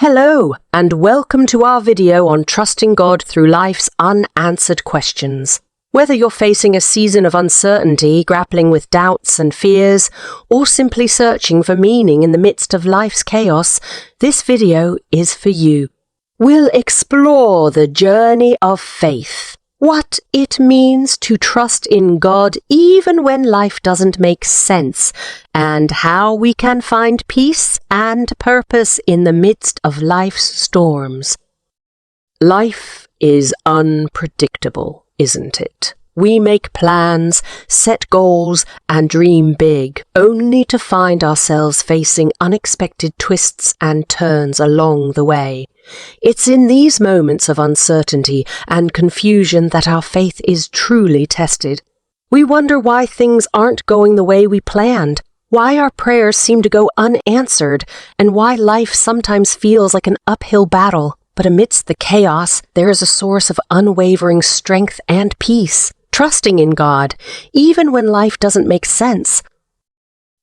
Hello, and welcome to our video on trusting God through life's unanswered questions. Whether you're facing a season of uncertainty, grappling with doubts and fears, or simply searching for meaning in the midst of life's chaos, this video is for you. We'll explore the journey of faith, what it means to trust in God even when life doesn't make sense, and how we can find peace and purpose in the midst of life's storms. Life is unpredictable, isn't it? We make plans, set goals, and dream big, only to find ourselves facing unexpected twists and turns along the way. It's in these moments of uncertainty and confusion that our faith is truly tested. We wonder why things aren't going the way we planned, why our prayers seem to go unanswered, and why life sometimes feels like an uphill battle. But amidst the chaos, there is a source of unwavering strength and peace, trusting in God, even when life doesn't make sense.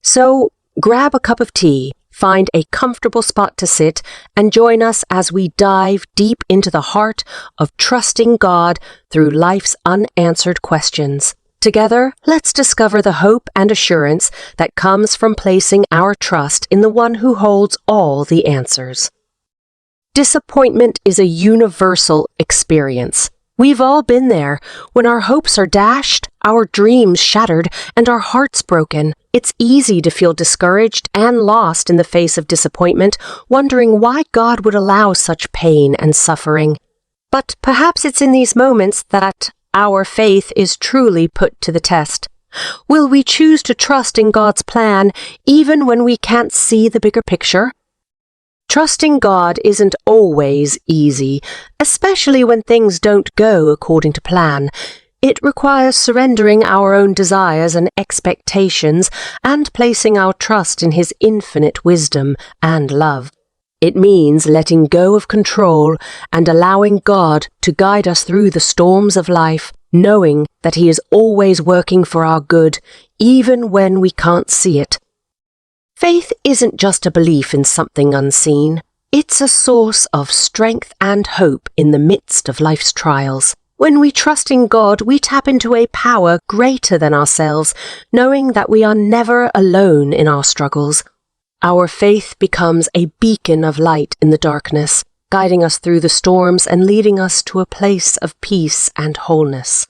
So, grab a cup of tea, find a comfortable spot to sit, and join us as we dive deep into the heart of trusting God through life's unanswered questions. Together, let's discover the hope and assurance that comes from placing our trust in the one who holds all the answers. Disappointment is a universal experience. We've all been there, when our hopes are dashed, our dreams shattered, and our hearts broken. It's easy to feel discouraged and lost in the face of disappointment, wondering why God would allow such pain and suffering. But perhaps it's in these moments that our faith is truly put to the test. Will we choose to trust in God's plan, even when we can't see the bigger picture? Trusting God isn't always easy, especially when things don't go according to plan. It requires surrendering our own desires and expectations and placing our trust in His infinite wisdom and love. It means letting go of control and allowing God to guide us through the storms of life, knowing that He is always working for our good, even when we can't see it. Faith isn't just a belief in something unseen. It's a source of strength and hope in the midst of life's trials. When we trust in God, we tap into a power greater than ourselves, knowing that we are never alone in our struggles. Our faith becomes a beacon of light in the darkness, guiding us through the storms and leading us to a place of peace and wholeness.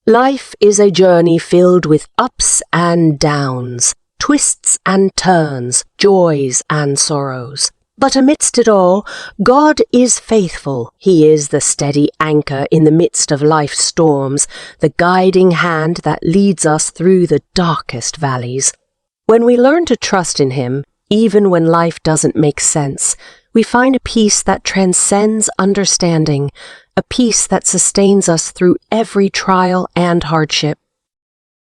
Life is a journey filled with ups and downs, twists and turns, joys and sorrows. But amidst it all, God is faithful. He is the steady anchor in the midst of life's storms, the guiding hand that leads us through the darkest valleys. When we learn to trust in Him, even when life doesn't make sense, we find a peace that transcends understanding, a peace that sustains us through every trial and hardship.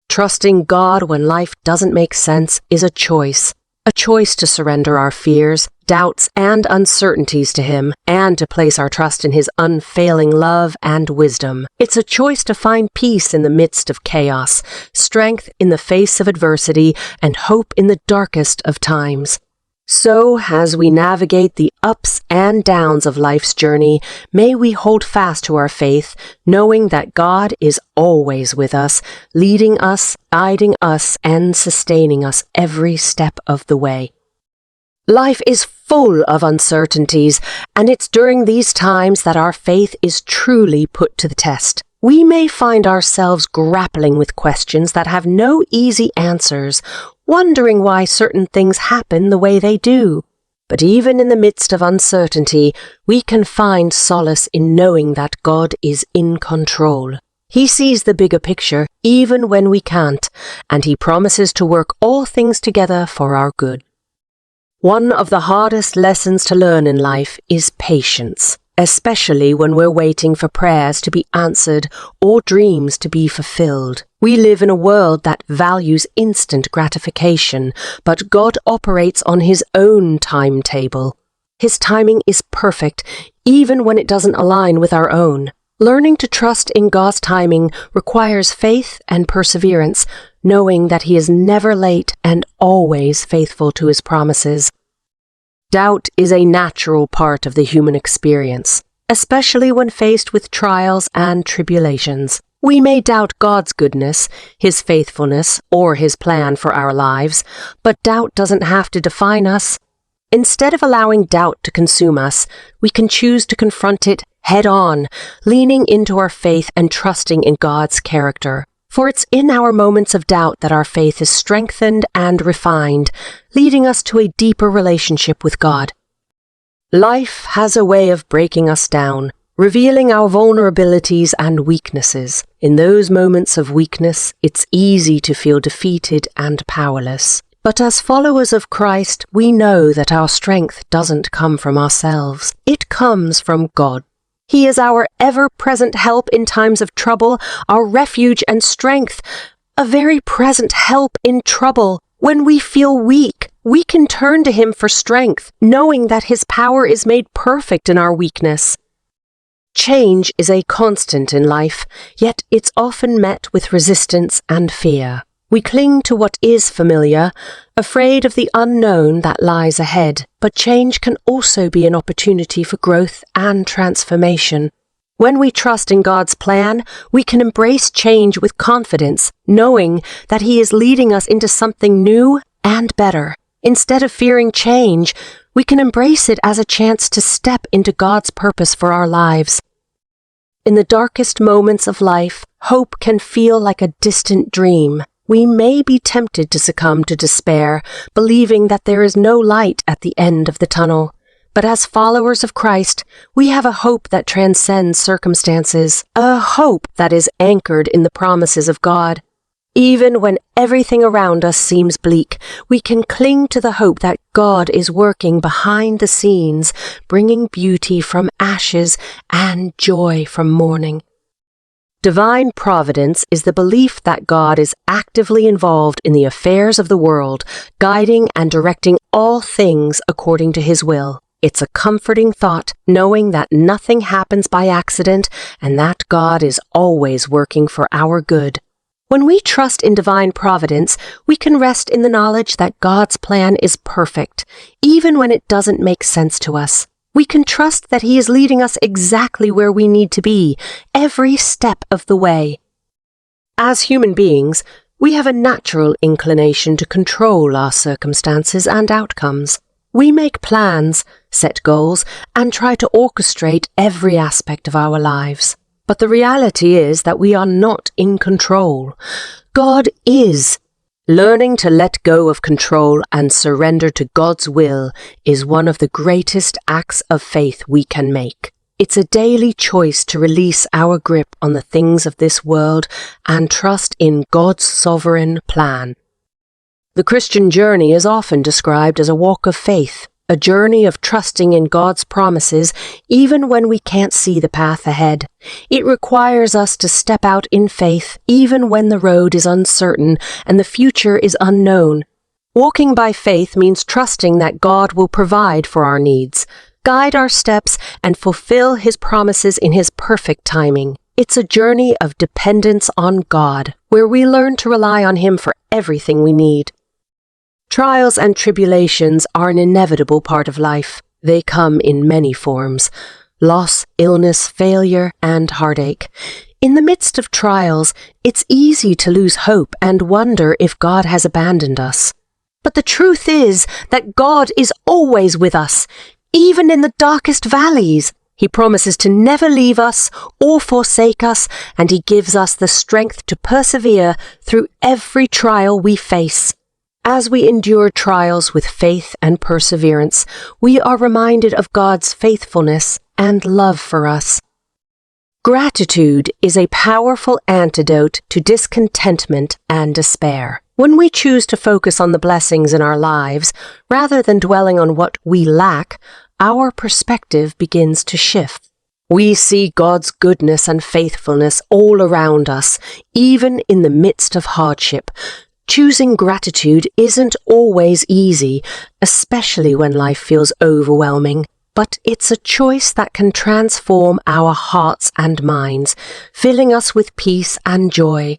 Trusting God when life doesn't make sense is a choice to surrender our fears, doubts, and uncertainties to Him, and to place our trust in His unfailing love and wisdom. It's a choice to find peace in the midst of chaos, strength in the face of adversity, and hope in the darkest of times. So, as we navigate the ups and downs of life's journey, may we hold fast to our faith, knowing that God is always with us, leading us, guiding us, and sustaining us every step of the way. Life is full of uncertainties, and it's during these times that our faith is truly put to the test. We may find ourselves grappling with questions that have no easy answers, wondering why certain things happen the way they do. But even in the midst of uncertainty, we can find solace in knowing that God is in control. He sees the bigger picture even when we can't, and He promises to work all things together for our good. One of the hardest lessons to learn in life is patience, especially when we're waiting for prayers to be answered or dreams to be fulfilled. We live in a world that values instant gratification, but God operates on His own timetable. His timing is perfect, even when it doesn't align with our own. Learning to trust in God's timing requires faith and perseverance, knowing that He is never late and always faithful to His promises. Doubt is a natural part of the human experience, especially when faced with trials and tribulations. We may doubt God's goodness, His faithfulness, or His plan for our lives, but doubt doesn't have to define us. Instead of allowing doubt to consume us, we can choose to confront it head-on, leaning into our faith and trusting in God's character. For it's in our moments of doubt that our faith is strengthened and refined, leading us to a deeper relationship with God. Life has a way of breaking us down, revealing our vulnerabilities and weaknesses. In those moments of weakness, it's easy to feel defeated and powerless. But as followers of Christ, we know that our strength doesn't come from ourselves. It comes from God. He is our ever-present help in times of trouble, our refuge and strength, a very present help in trouble. When we feel weak, we can turn to Him for strength, knowing that His power is made perfect in our weakness. Change is a constant in life, yet it's often met with resistance and fear. We cling to what is familiar, afraid of the unknown that lies ahead, but change can also be an opportunity for growth and transformation. When we trust in God's plan, we can embrace change with confidence, knowing that He is leading us into something new and better. Instead of fearing change, we can embrace it as a chance to step into God's purpose for our lives. In the darkest moments of life, hope can feel like a distant dream. We may be tempted to succumb to despair, believing that there is no light at the end of the tunnel. But as followers of Christ, we have a hope that transcends circumstances, a hope that is anchored in the promises of God. Even when everything around us seems bleak, we can cling to the hope that God is working behind the scenes, bringing beauty from ashes and joy from mourning. Divine providence is the belief that God is actively involved in the affairs of the world, guiding and directing all things according to His will. It's a comforting thought, knowing that nothing happens by accident and that God is always working for our good. When we trust in divine providence, we can rest in the knowledge that God's plan is perfect, even when it doesn't make sense to us. We can trust that He is leading us exactly where we need to be, every step of the way. As human beings, we have a natural inclination to control our circumstances and outcomes. We make plans, set goals, and try to orchestrate every aspect of our lives. But the reality is that we are not in control. God is. Learning to let go of control and surrender to God's will is one of the greatest acts of faith we can make. It's a daily choice to release our grip on the things of this world and trust in God's sovereign plan. The Christian journey is often described as a walk of faith, a journey of trusting in God's promises even when we can't see the path ahead. It requires us to step out in faith even when the road is uncertain and the future is unknown. Walking by faith means trusting that God will provide for our needs, guide our steps, and fulfill His promises in His perfect timing. It's a journey of dependence on God, where we learn to rely on Him for everything we need. Trials and tribulations are an inevitable part of life. They come in many forms: loss, illness, failure, and heartache. In the midst of trials, it's easy to lose hope and wonder if God has abandoned us. But the truth is that God is always with us, even in the darkest valleys. He promises to never leave us or forsake us, and He gives us the strength to persevere through every trial we face. As we endure trials with faith and perseverance, we are reminded of God's faithfulness and love for us. Gratitude is a powerful antidote to discontentment and despair. When we choose to focus on the blessings in our lives, rather than dwelling on what we lack, our perspective begins to shift. We see God's goodness and faithfulness all around us, even in the midst of hardship. Choosing gratitude isn't always easy, especially when life feels overwhelming, but it's a choice that can transform our hearts and minds, filling us with peace and joy.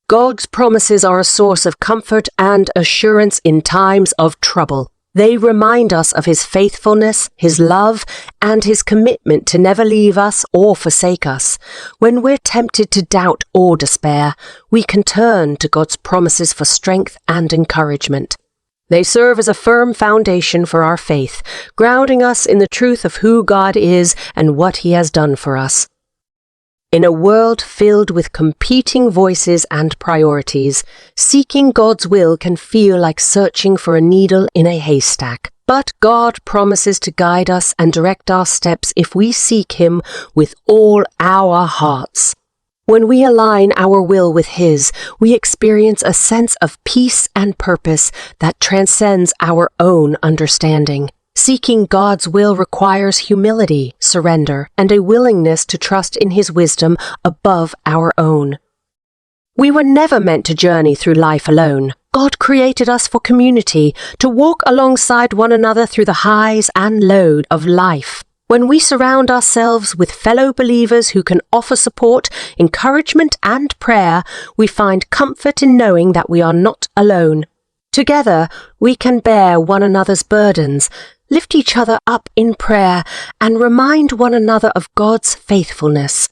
God's promises are a source of comfort and assurance in times of trouble. They remind us of His faithfulness, His love, and His commitment to never leave us or forsake us. When we're tempted to doubt or despair, we can turn to God's promises for strength and encouragement. They serve as a firm foundation for our faith, grounding us in the truth of who God is and what He has done for us. In a world filled with competing voices and priorities, seeking God's will can feel like searching for a needle in a haystack. But God promises to guide us and direct our steps if we seek Him with all our hearts. When we align our will with His, we experience a sense of peace and purpose that transcends our own understanding. Seeking God's will requires humility, surrender, and a willingness to trust in His wisdom above our own. We were never meant to journey through life alone. God created us for community, to walk alongside one another through the highs and lows of life. When we surround ourselves with fellow believers who can offer support, encouragement, and prayer, we find comfort in knowing that we are not alone. Together, we can bear one another's burdens, lift each other up in prayer, and remind one another of God's faithfulness.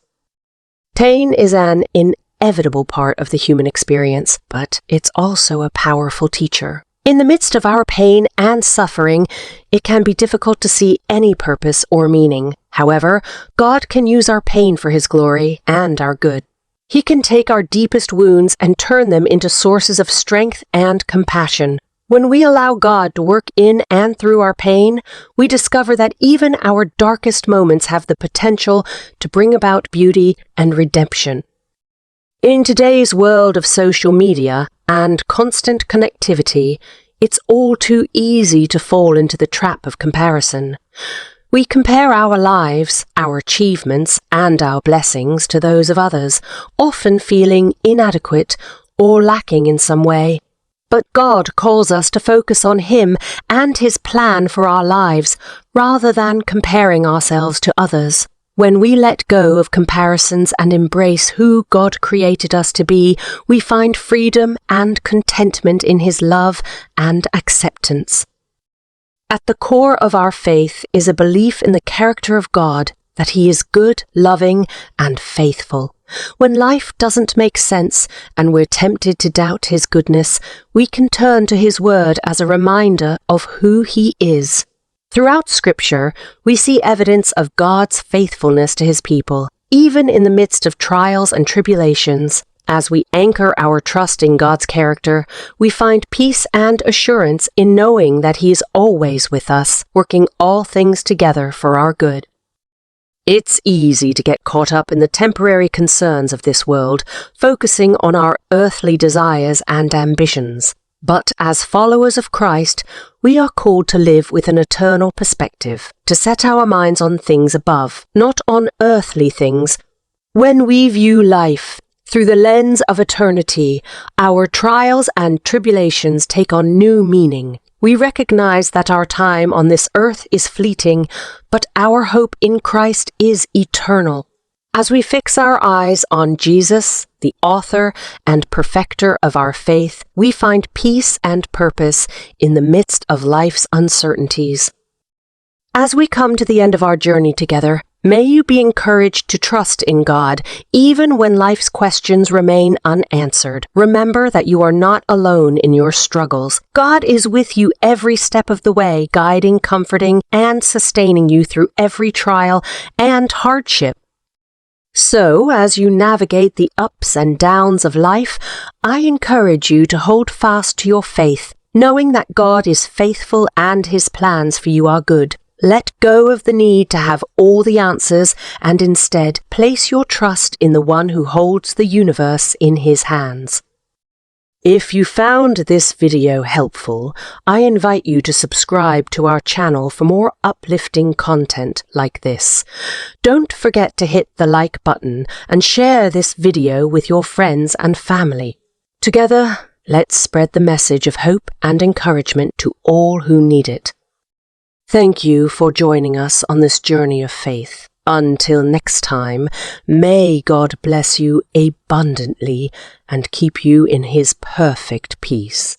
Pain is an inevitable part of the human experience, but it's also a powerful teacher. In the midst of our pain and suffering, it can be difficult to see any purpose or meaning. However, God can use our pain for His glory and our good. He can take our deepest wounds and turn them into sources of strength and compassion. When we allow God to work in and through our pain, we discover that even our darkest moments have the potential to bring about beauty and redemption. In today's world of social media and constant connectivity, it's all too easy to fall into the trap of comparison. We compare our lives, our achievements, and our blessings to those of others, often feeling inadequate or lacking in some way. But God calls us to focus on Him and His plan for our lives, rather than comparing ourselves to others. When we let go of comparisons and embrace who God created us to be, we find freedom and contentment in His love and acceptance. At the core of our faith is a belief in the character of God, that He is good, loving, and faithful. When life doesn't make sense and we're tempted to doubt His goodness, we can turn to His Word as a reminder of who He is. Throughout Scripture, we see evidence of God's faithfulness to His people, even in the midst of trials and tribulations. As we anchor our trust in God's character, we find peace and assurance in knowing that He is always with us, working all things together for our good. It's easy to get caught up in the temporary concerns of this world, focusing on our earthly desires and ambitions. But as followers of Christ, we are called to live with an eternal perspective, to set our minds on things above, not on earthly things. When we view life through the lens of eternity, our trials and tribulations take on new meaning. We recognize that our time on this earth is fleeting, but our hope in Christ is eternal. As we fix our eyes on Jesus, the author and perfecter of our faith, we find peace and purpose in the midst of life's uncertainties. As we come to the end of our journey together, may you be encouraged to trust in God, even when life's questions remain unanswered. Remember that you are not alone in your struggles. God is with you every step of the way, guiding, comforting, and sustaining you through every trial and hardship. So, as you navigate the ups and downs of life, I encourage you to hold fast to your faith, knowing that God is faithful and His plans for you are good. Let go of the need to have all the answers and instead place your trust in the one who holds the universe in His hands. If you found this video helpful, I invite you to subscribe to our channel for more uplifting content like this. Don't forget to hit the like button and share this video with your friends and family. Together, let's spread the message of hope and encouragement to all who need it. Thank you for joining us on this journey of faith. Until next time, may God bless you abundantly and keep you in His perfect peace.